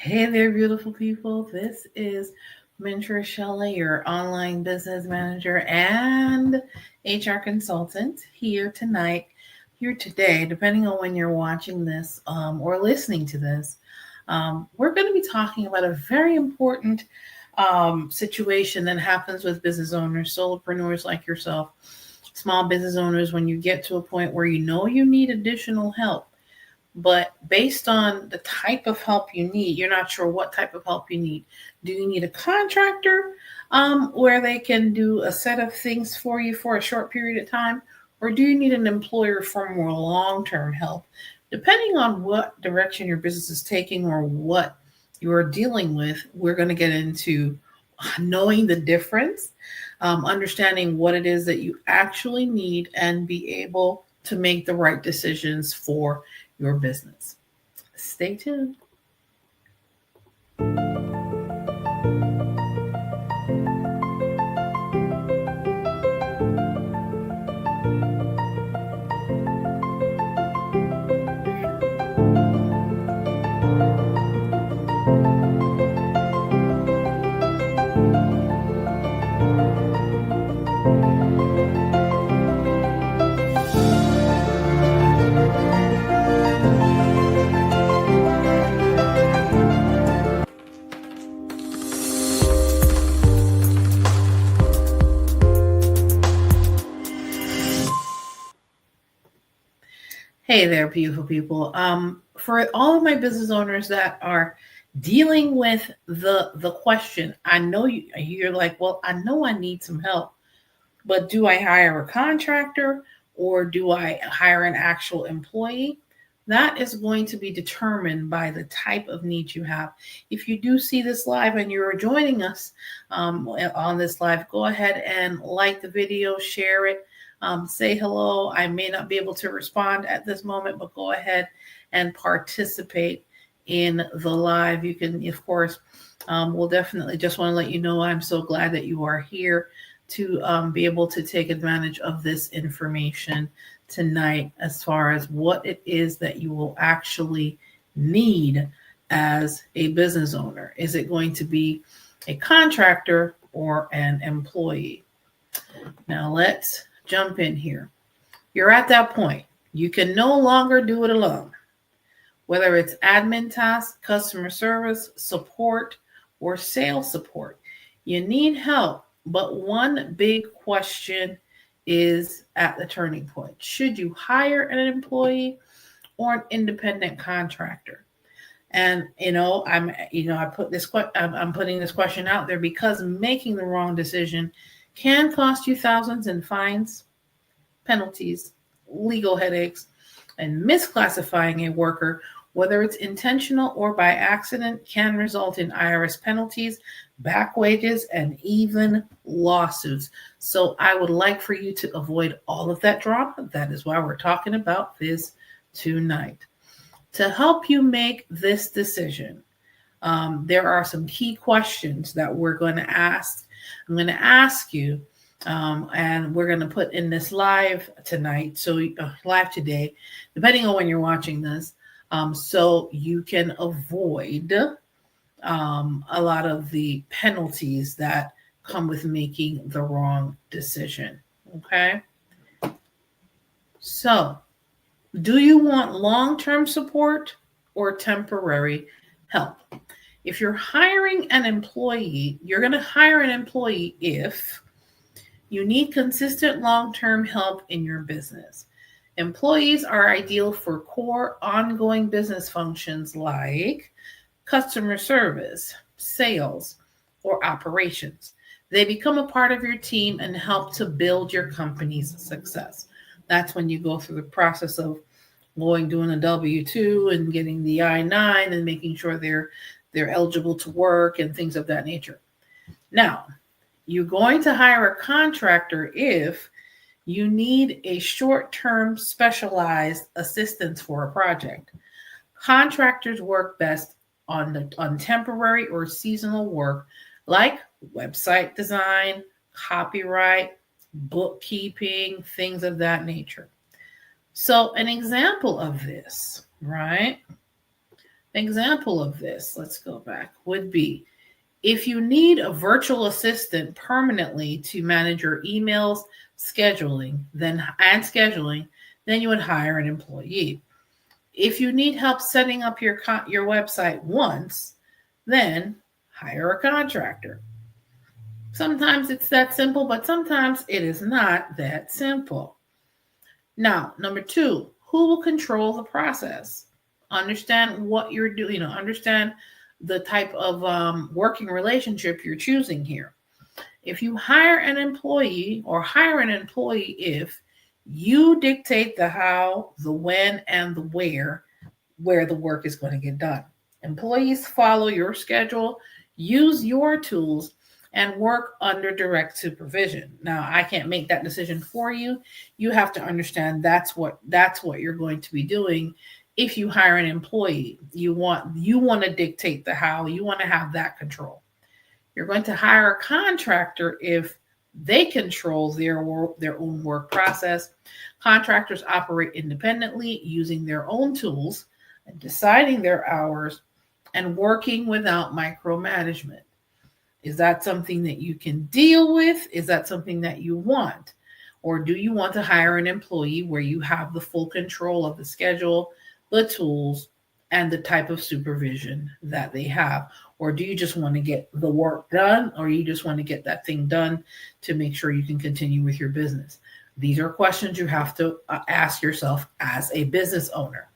Hey there, beautiful people. This is Mentor Shelley, your online business manager and HR consultant here tonight, here today, depending on when you're watching this or listening to this. We're going to be talking about a very important situation that happens with business owners, solopreneurs like yourself, small business owners, when you get to a point where you know you need additional help. But based on the type of help you need, you're not sure what type of help you need. Do you need a contractor where they can do a set of things for you for a short period of time? Or do you need an employer for more long term help? Depending on what direction your business is taking or what you're dealing with, we're going to get into knowing the difference, understanding what it is that you actually need, and be able to make the right decisions for your business. Stay tuned. Hey there, beautiful people. For all of my business owners that are dealing with the question, I know you're like, well, I know I need some help, but do I hire a contractor or do I hire an actual employee? That is going to be determined by the type of need you have. If you do see this live and you're joining us on this live, go ahead and like the video, share it, say hello. I may not be able to respond at this moment, but go ahead and participate in the live. You can, of course, we'll definitely just want to let you know I'm so glad that you are here to be able to take advantage of this information tonight as far as what it is that you will actually need as a business owner. Is it going to be a contractor or an employee? Now let's jump in here. You're at that point. You can no longer do it alone. Whether it's admin tasks, customer service, support, or sales support, you need help. But one big question is at the turning point. Should you hire an employee or an independent contractor? And I'm putting this question out there because making the wrong decision can cost you thousands in fines, penalties, legal headaches, and misclassifying a worker, whether it's intentional or by accident, can result in IRS penalties, back wages, and even lawsuits. So I would like for you to avoid all of that drama. That is why we're talking about this tonight. To help you make this decision, there are some key questions that we're going to ask. I'm going to ask you, and we're going to put in this live tonight, so live today, depending on when you're watching this, so you can avoid a lot of the penalties that come with making the wrong decision. Okay. So, do you want long-term support or temporary help? If you're hiring an employee, you're going to hire an employee if you need consistent long-term help in your business. Employees are ideal for core ongoing business functions like customer service, sales, or operations. They become a part of your team and help to build your company's success. That's when you go through the process of doing a W-2 and getting the I-9 and making sure they're eligible to work and things of that nature. Now, you're going to hire a contractor if you need a short-term specialized assistance for a project. Contractors work best on temporary or seasonal work like website design, copyright, bookkeeping, things of that nature. So an example of this, right? Example of this, let's go back, would be if you need a virtual assistant permanently to manage your emails, scheduling, then you would hire an employee. If you need help setting up your website once, then hire a contractor. Sometimes it's that simple, but sometimes it is not that simple. Now, number 2, who will control the process? Understand what you're doing, understand the type of working relationship you're choosing here. If you hire an employee if you dictate the how, the when, and the where the work is going to get done. Employees follow your schedule, use your tools, and work under direct supervision. Now, I can't make that decision for you. You have to understand that's what you're going to be doing. If you hire an employee, you want to dictate the how, you want to have that control. You're going to hire a contractor if they control their own work process. Contractors operate independently, using their own tools and deciding their hours and working without micromanagement. Is that something that you can deal with? Is that something that you want? Or do you want to hire an employee where you have the full control of the schedule, the tools, and the type of supervision that they have? Or do you just want to get the work done, or you just want to get that thing done to make sure you can continue with your business? These are questions you have to ask yourself as a business owner.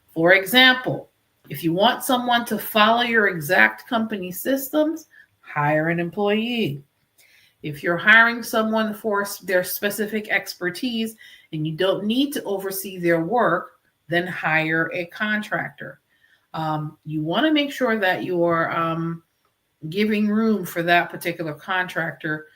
For example, if you want someone to follow your exact company systems, hire an employee. If you're hiring someone for their specific expertise and you don't need to oversee their work, then hire a contractor. You want to make sure that you are giving room for that particular contractor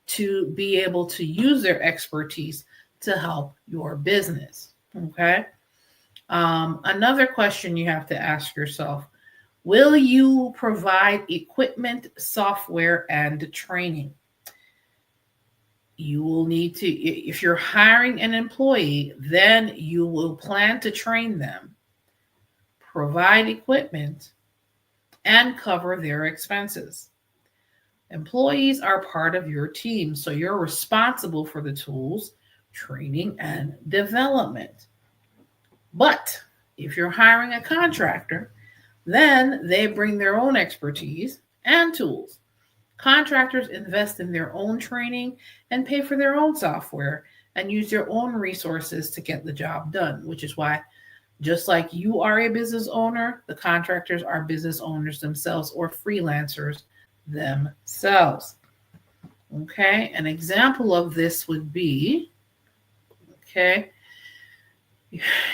to be able to use their expertise to help your business. Okay. Another question you have to ask yourself: will you provide equipment, software, and training? You will need to, if you're hiring an employee, then you will plan to train them, provide equipment, and cover their expenses. Employees are part of your team, so you're responsible for the tools, training, and development. But if you're hiring a contractor, then they bring their own expertise and tools. Contractors invest in their own training and pay for their own software and use their own resources to get the job done, which is why, just like you are a business owner, the contractors are business owners themselves or freelancers themselves. Okay, an example of this would be,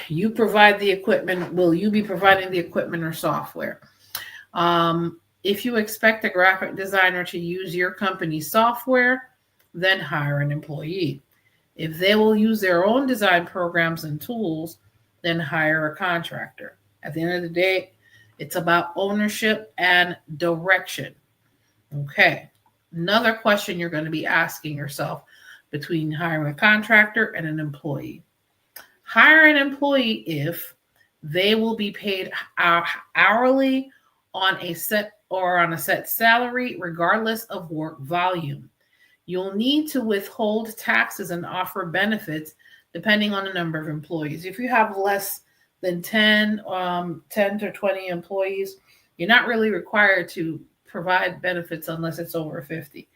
you provide the equipment. Will you be providing the equipment or software? If you expect a graphic designer to use your company's software, then hire an employee. If they will use their own design programs and tools, then hire a contractor. At the end of the day, it's about ownership and direction. Okay. Another question you're going to be asking yourself between hiring a contractor and an employee. Hire an employee if they will be paid hourly on a set salary, regardless of work volume. You'll need to withhold taxes and offer benefits depending on the number of employees. If you have less than 10 to 20 employees, you're not really required to provide benefits unless it's over 50.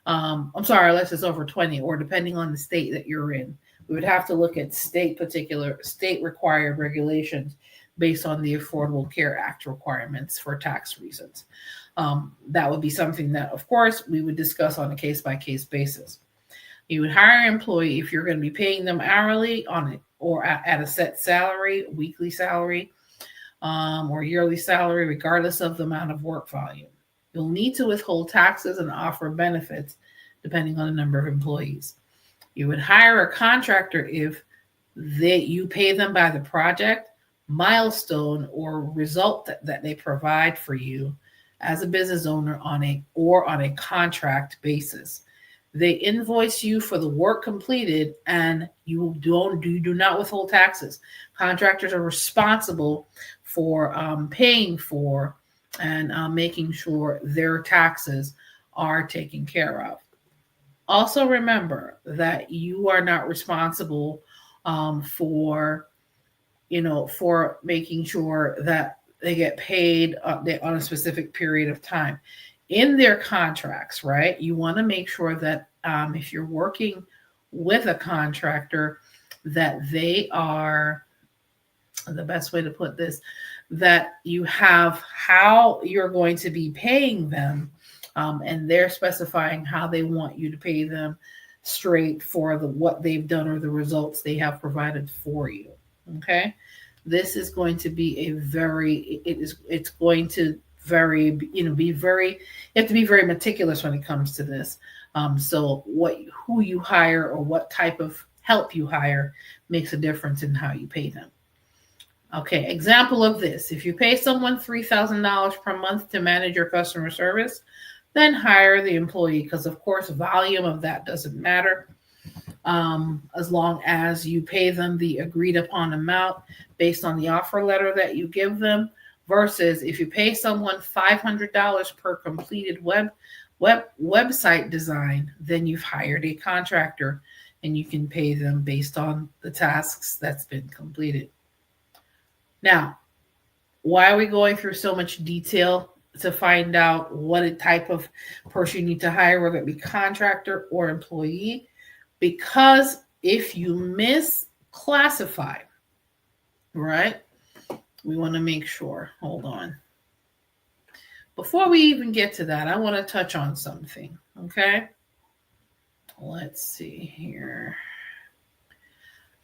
Unless it's over 20, or depending on the state that you're in. We would have to look at state required regulations based on the Affordable Care Act requirements for tax reasons. That would be something that, of course, we would discuss on a case-by-case basis. You would hire an employee if you're going to be paying them hourly on it, or at a set salary, weekly salary, or yearly salary, regardless of the amount of work volume. You'll need to withhold taxes and offer benefits depending on the number of employees. You would hire a contractor if you pay them by the project, milestone, or result that they provide for you as a business owner on a contract basis. They invoice you for the work completed, and you do not withhold taxes. Contractors are responsible for paying for and making sure their taxes are taken care of. Also remember that you are not responsible for for making sure that they get paid on a specific period of time in their contracts, right? You want to make sure that if you're working with a contractor, that they are, the best way to put this, that you have how you're going to be paying them, and they're specifying how they want you to pay them straight for what they've done or the results they have provided for you. Okay, this is going to be it's going to be very, you have to be very meticulous when it comes to this. So who you hire or what type of help you hire makes a difference in how you pay them. Okay, example of this. If you pay someone $3,000 per month to manage your customer service, then hire the employee, because of course volume of that doesn't matter, as long as you pay them the agreed upon amount based on the offer letter that you give them, versus if you pay someone $500 per completed website design, then you've hired a contractor and you can pay them based on the tasks that's been completed. Now, why are we going through so much detail to find out what type of person you need to hire, whether it be contractor or employee? Because if you misclassify, right, we want to make sure. Hold on. Before we even get to that, I want to touch on something, okay? Let's see here.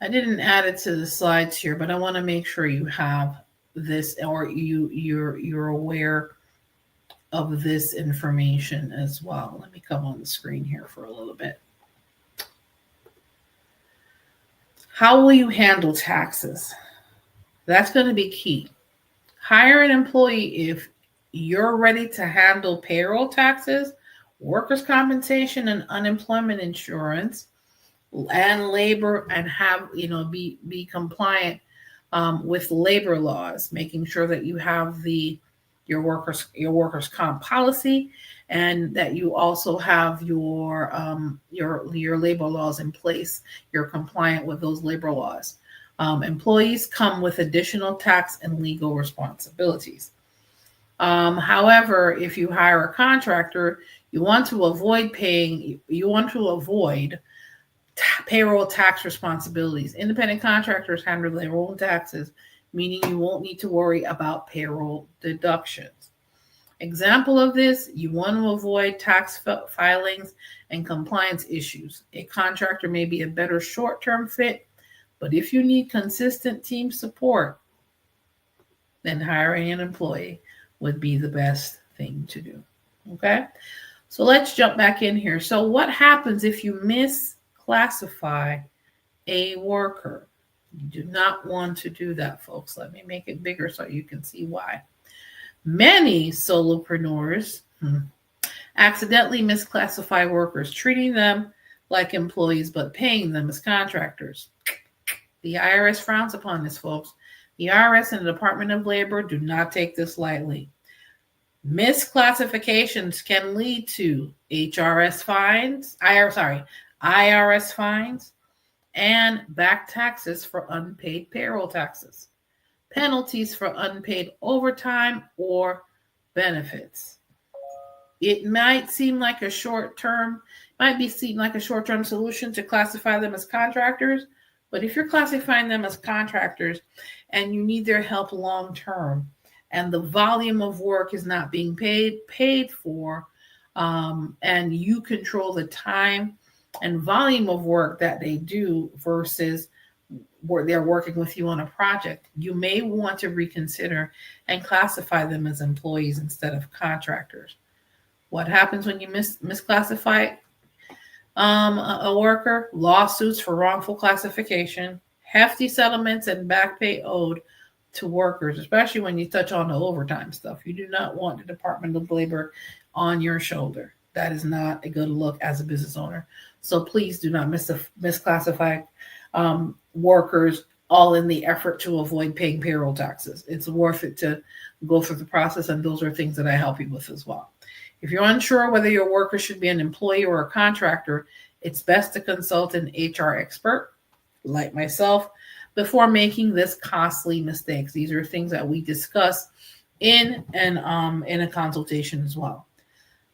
I didn't add it to the slides here, but I want to make sure you have this, or you're aware of this information as well. Let me come on the screen here for a little bit. How will you handle taxes? That's going to be key. Hire an employee if you're ready to handle payroll taxes, workers' compensation and unemployment insurance, and labor, and have be compliant with labor laws, making sure that you have your workers comp policy, and that you also have your labor laws in place. You're compliant with those labor laws. Employees come with additional tax and legal responsibilities. However, if you hire a contractor, you want to avoid payroll tax responsibilities. Independent contractors handle their own taxes, meaning you won't need to worry about payroll deductions. Example of this, you want to avoid tax filings and compliance issues. A contractor may be a better short-term fit, but if you need consistent team support, then hiring an employee would be the best thing to do. Okay, so let's jump back in here. So what happens if you misclassify a worker? You do not want to do that, folks. Let me make it bigger so you can see why. Many solopreneurs accidentally misclassify workers, treating them like employees but paying them as contractors. The IRS frowns upon this, folks. The IRS and the Department of Labor do not take this lightly. Misclassifications can lead to IRS fines, and back taxes for unpaid payroll taxes, penalties for unpaid overtime or benefits. It might seem like a short-term solution to classify them as contractors, but if you're classifying them as contractors and you need their help long-term, and the volume of work is not being paid for, and you control the time and volume of work that they do versus where they're working with you on a project, you may want to reconsider and classify them as employees instead of contractors. What happens when you misclassify a worker? Lawsuits for wrongful classification, hefty settlements, and back pay owed to workers, especially when you touch on the overtime stuff. You do not want the Department of Labor on your shoulder. That is not a good look as a business owner. So please do not misclassify workers all in the effort to avoid paying payroll taxes. It's worth it to go through the process, and those are things that I help you with as well. If you're unsure whether your worker should be an employee or a contractor, it's best to consult an HR expert like myself before making this costly mistakes. These are things that we discuss in a consultation as well.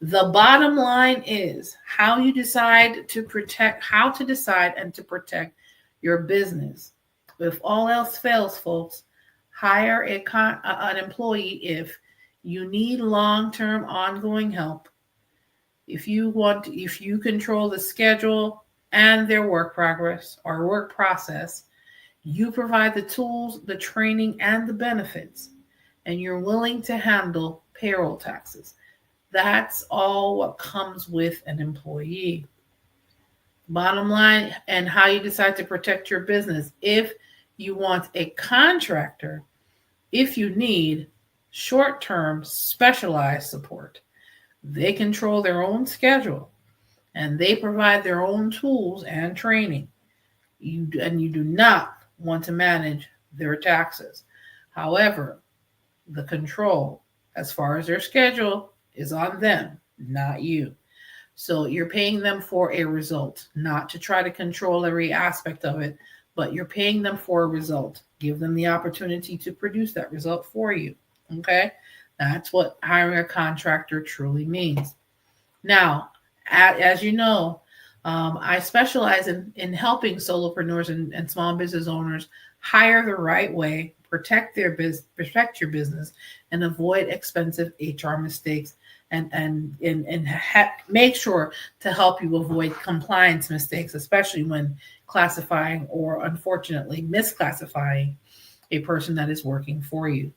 The bottom line is how you decide to protect, how to decide and to protect your business. If all else fails, folks, hire an employee if you need long-term ongoing help. If you control the schedule and their work progress or work process, you provide the tools, the training, and the benefits, and you're willing to handle payroll taxes. That's all what comes with an employee. Bottom line, and how you decide to protect your business. If you want a contractor, if you need short-term specialized support, they control their own schedule and they provide their own tools and training. You do not want to manage their taxes. However, the control as far as their schedule is on them, not you. So you're paying them for a result, not to try to control every aspect of it, but you're paying them for a result. Give them the opportunity to produce that result for you. Okay? That's what hiring a contractor truly means. Now, as you know, I specialize in helping solopreneurs and small business owners hire the right way, protect your business, and avoid expensive HR mistakes, and make sure to help you avoid compliance mistakes, especially when classifying or unfortunately misclassifying a person that is working for you.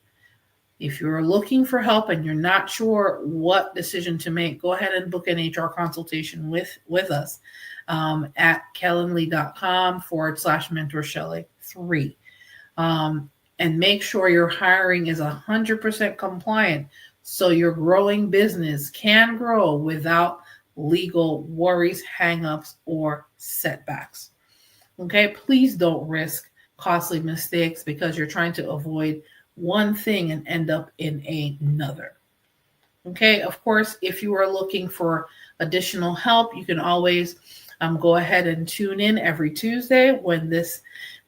If you're looking for help and you're not sure what decision to make, go ahead and book an HR consultation with us at calendly.com/mentorshelley3. And make sure your hiring is 100% compliant so your growing business can grow without legal worries, hangups, or setbacks. Okay, please don't risk costly mistakes because you're trying to avoid one thing and end up in another. Okay, of course, if you are looking for additional help, you can always go ahead and tune in every Tuesday when the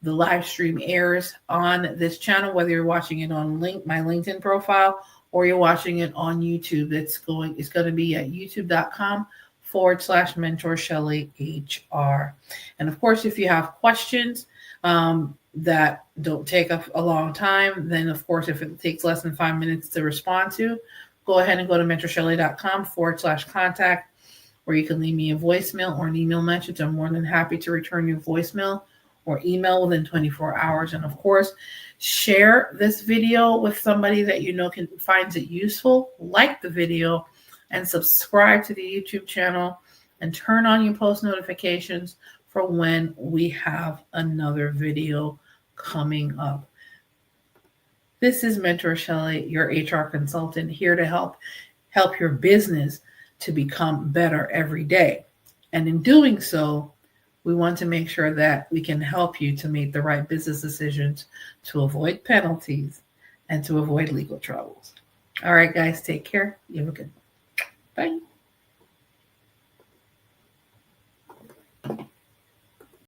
live stream airs on this channel, whether you're watching it on my LinkedIn profile or you're watching it on YouTube. It's going to be at youtube.com/mentorshelleyhr. And of course, if you have questions that don't take a long time, then of course, if it takes less than 5 minutes to respond to, go ahead and go to mentorshelley.com/contact, where you can leave me a voicemail or an email message. I'm more than happy to return your voicemail or email within 24 hours. And of course, share this video with somebody that you know finds it useful, like the video, and subscribe to the YouTube channel, and turn on your post notifications for when we have another video coming up. This is Mentor Shelley, your HR consultant, here to help your business to become better every day. And in doing so, we want to make sure that we can help you to make the right business decisions to avoid penalties and to avoid legal troubles. All right, guys, take care. You have a good one. Bye.